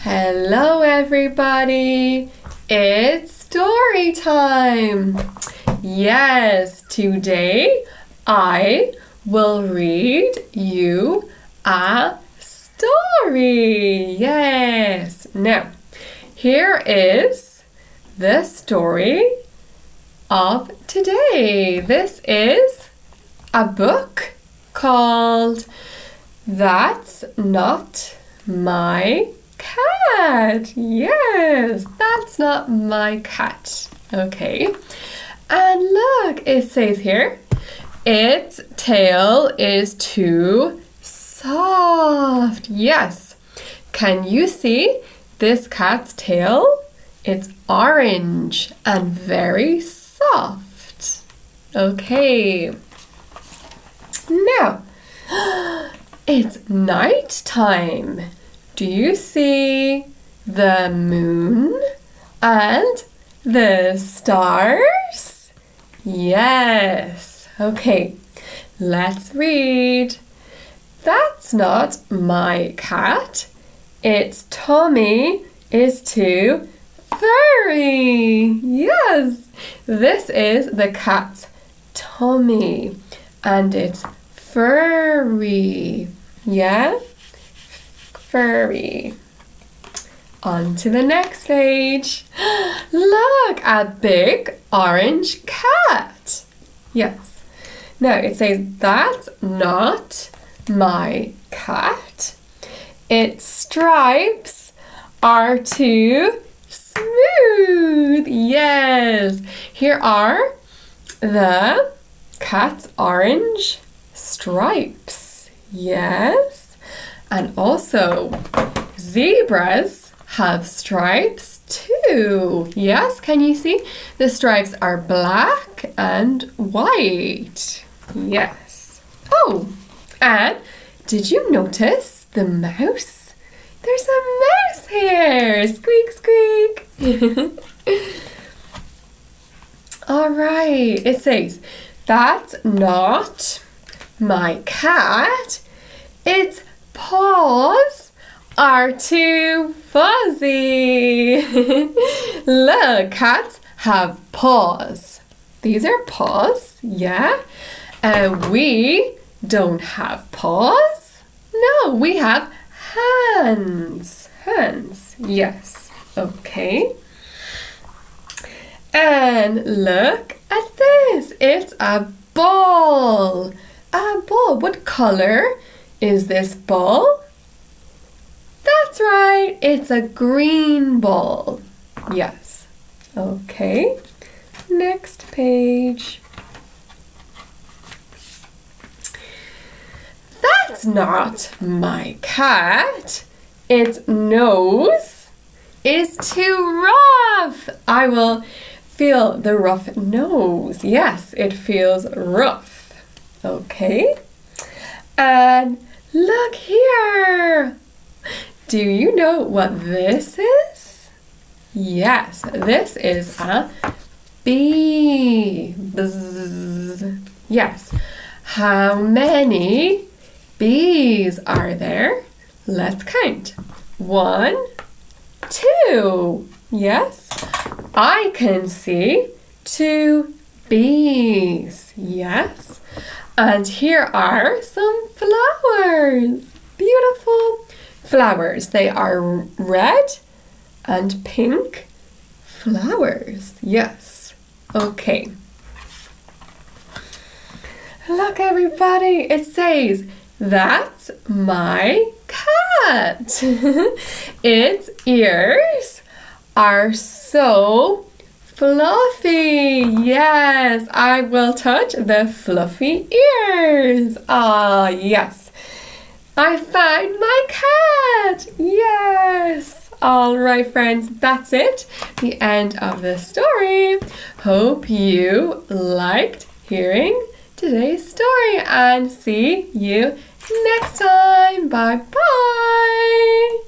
Hello everybody, it's story time. Yes, today I will read you a story. Yes, now here is the story of today. This is a book called That's Not My Cat. Yes, that's not my cat. Okay. And look, it says here, its tail is too soft. Yes. Can you see this cat's tail? It's orange and very soft. Okay. Now, it's night time. Do you see the moon and the stars? Yes. Okay, let's read. That's not my cat. Its tummy is too furry. Yes, this is the cat's tummy and it's furry. Yeah? Furry. On to the next page. Look, a big orange cat. Yes. Now it says, that's not my cat. Its stripes are too smooth. Yes. Here are the cat's orange stripes. Yes. And also, zebras have stripes too. Yes, can you see? The stripes are black and white. Yes. Oh, and did you notice the mouse? There's a mouse here. Squeak, squeak. All right, it says, that's not my cat. Its paws are too fuzzy. Look, cats have paws. These are paws, yeah? And we don't have paws. No, we have hands. Hands, yes. Okay. And look at this. It's a ball. A ball. What color is this ball? That's right, it's a green ball. Yes. Okay. Next page. That's not my cat. Its nose is too rough. I will feel the rough nose. Yes, it feels rough. Okay. And look here. Do you know what this is? Yes, this is a bee. Bzz. Yes. How many bees are there? Let's count. 1, 2. Yes. I can see 2 bees. Yes. And here are some flowers. Beautiful flowers. They are red and pink flowers. Yes. Okay. Look, everybody. It says, that's my cat. Its ears are so fluffy. Yes, I will touch the fluffy ears. Ah, yes. I found my cat. Yes. All right, friends, that's it. The end of the story. Hope you liked hearing today's story and see you next time. Bye-bye.